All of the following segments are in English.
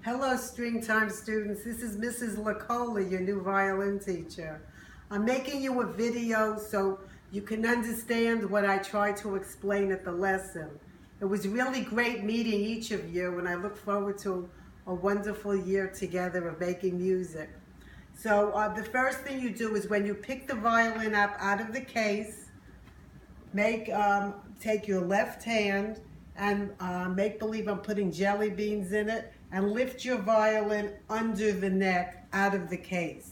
Hello, Stringtime students. This is Mrs. Lacola, your new violin teacher. I'm making you a video so you can understand what I try to explain at the lesson. It was really great meeting each of you, and I look forward to a wonderful year together of making music. So the first thing you do is when you pick the violin up out of the case, take your left hand and make believe I'm putting jelly beans in it, and lift your violin under the neck out of the case.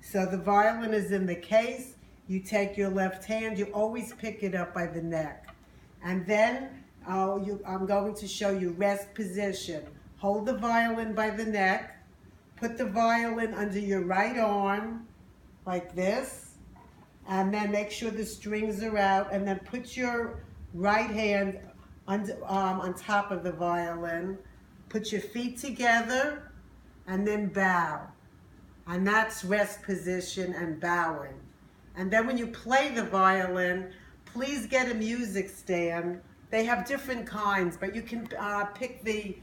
So the violin is in the case, you take your left hand, you always pick it up by the neck. And then I'm going to show you rest position. Hold the violin by the neck, put the violin under your right arm, like this, and then make sure the strings are out, and then put your right hand on top of the violin. Put your feet together and then bow. And that's rest position and bowing. And then when you play the violin, please get a music stand. They have different kinds, but you can pick either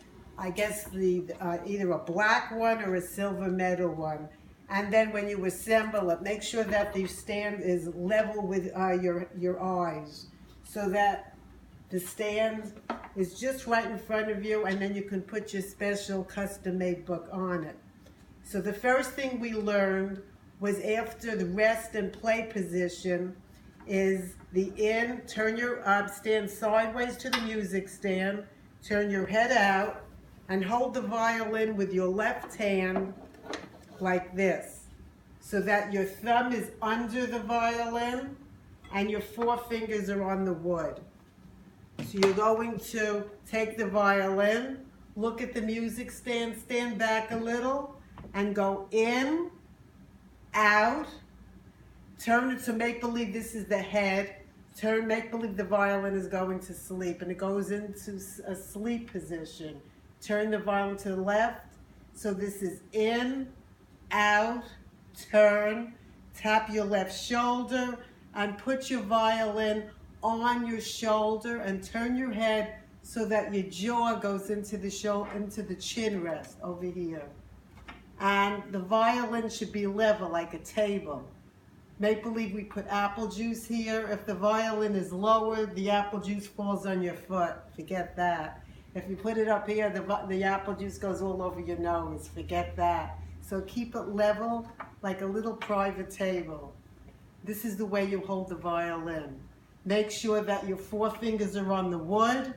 a black one or a silver metal one. And then when you assemble it, make sure that the stand is level with your eyes, so that the stand is just right in front of you, and then you can put your special custom-made book on it. So the first thing we learned was, after the rest and play position, is the turn your stand sideways to the music stand, turn your head out, and hold the violin with your left hand like this, so that your thumb is under the violin and your four fingers are on the wood. So you're going to take the violin, look at the music stand, stand back a little, and go in, out, turn it to make believe this is the head, make believe the violin is going to sleep, and it goes into a sleep position. Turn the violin to the left, so this is in, out, turn, tap your left shoulder, and put your violin on your shoulder, and turn your head so that your jaw goes into the chin rest over here. And the violin should be level like a table. Make believe we put apple juice here. If the violin is lower, the apple juice falls on your foot. Forget that. If you put it up here, the apple juice goes all over your nose. Forget that. So keep it level like a little private table. This is the way you hold the violin. Make sure that your four fingers are on the wood,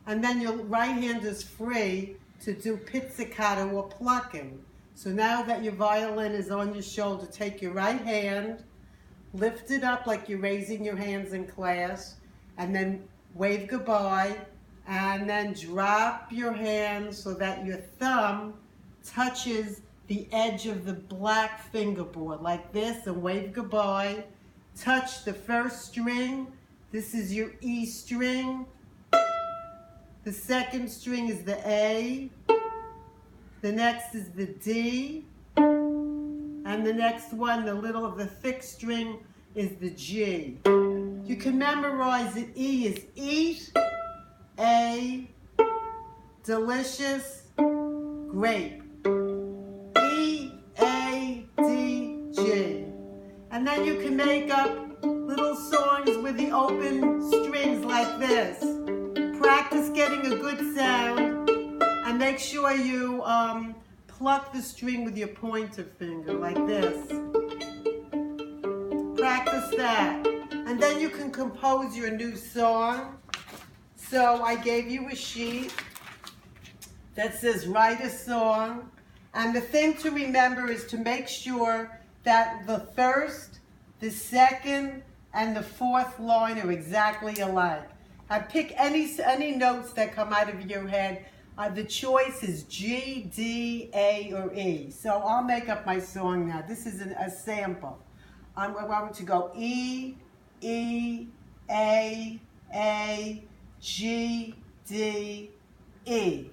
and then your right hand is free to do pizzicato or plucking. So now that your violin is on your shoulder, take your right hand, lift it up like you're raising your hands in class, and then wave goodbye, and then drop your hand so that your thumb touches the edge of the black fingerboard like this, and wave goodbye. Touch the first string. This is your E string. The second string is the A. The next is the D. And the next one, the thick string, is the G. You can memorize it. E is eat, A, delicious, grape. E, A, D, G. And then you can make up little songs with the open strings like this. Practice getting a good sound, and make sure you pluck the string with your pointer finger like this. Practice that. And then you can compose your new song. So I gave you a sheet that says write a song. And the thing to remember is to make sure that the first, the second, and the fourth line are exactly alike. Pick any notes that come out of your head. The choice is G, D, A, or E. So I'll make up my song now. This is a sample. I'm going to go E, E, A, G, D, E.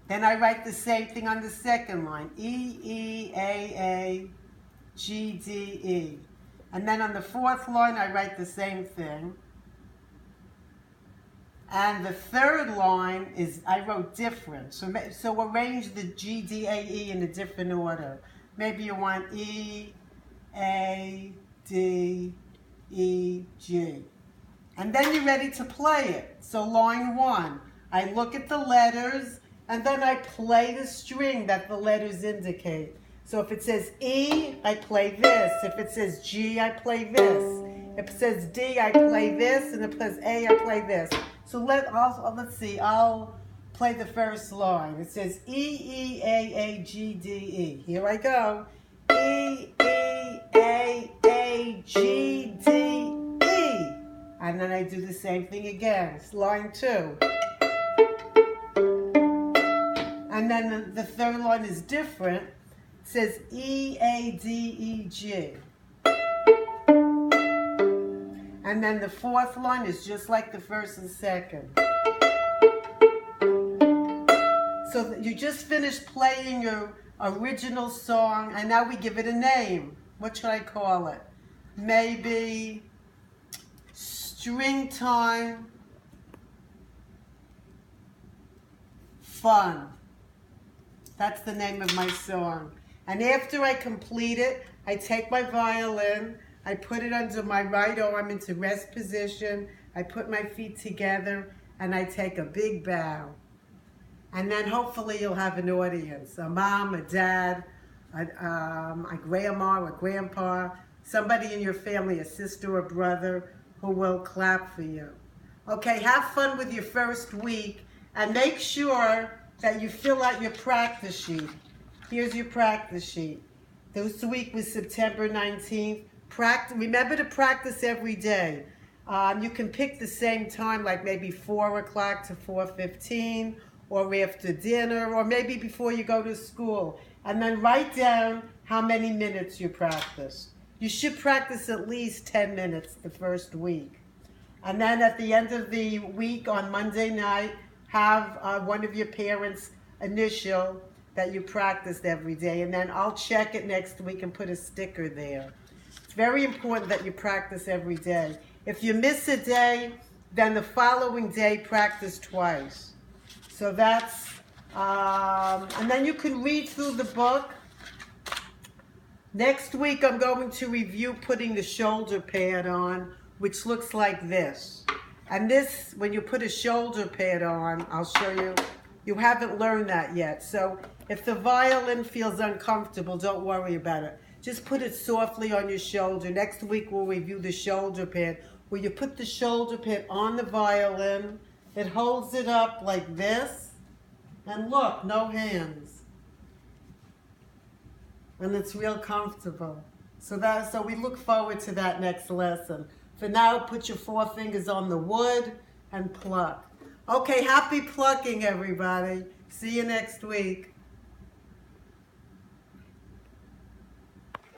Then I write the same thing on the second line. E, A, G, D, E. And then on the fourth line, I write the same thing. And the third line is, I wrote different. So arrange the G, D, A, E in a different order. Maybe you want E, A, D, E, G. And then you're ready to play it. So line 1, I look at the letters and then I play the string that the letters indicate. So if it says E, I play this. If it says G, I play this. If it says D, I play this. And if it says A, I play this. So let's see, I'll play the first line. It says E, E, A, A, G, D, E. Here I go. E, E, A, G, D, E. And then I do the same thing again. It's line 2. And then the third line is different. It says E, A, D, E, G. And then the fourth line is just like the first and second. So you just finished playing your original song, and now we give it a name. What should I call it? Maybe Stringtime Fun. That's the name of my song. And after I complete it, I take my violin, I put it under my right arm into rest position, I put my feet together, and I take a big bow. And then hopefully you'll have an audience, a mom, a dad, a grandma or grandpa, somebody in your family, a sister or brother, who will clap for you. Okay, have fun with your first week, and make sure that you fill out your practice sheet. Here's your practice sheet. This week was September 19th. Remember to practice every day. You can pick the same time, like maybe 4 o'clock to 4:15, or after dinner, or maybe before you go to school. And then write down how many minutes you practice. You should practice at least 10 minutes the first week. And then at the end of the week on Monday night, have one of your parents initial that you practiced every day. And then I'll check it next week and put a sticker there. It's very important that you practice every day. If you miss a day, then the following day practice twice. So that's, and then you can read through the book. Next week I'm going to review putting the shoulder pad on, which looks like this. And this, when you put a shoulder pad on, I'll show you, you haven't learned that yet. So if the violin feels uncomfortable, don't worry about it. Just put it softly on your shoulder. Next week we'll review the shoulder pad, where you put the shoulder pad on the violin. It holds it up like this. And look, no hands. And it's real comfortable. So we look forward to that next lesson. For now, put your 4 fingers on the wood and pluck. Okay, happy plucking, everybody. See you next week.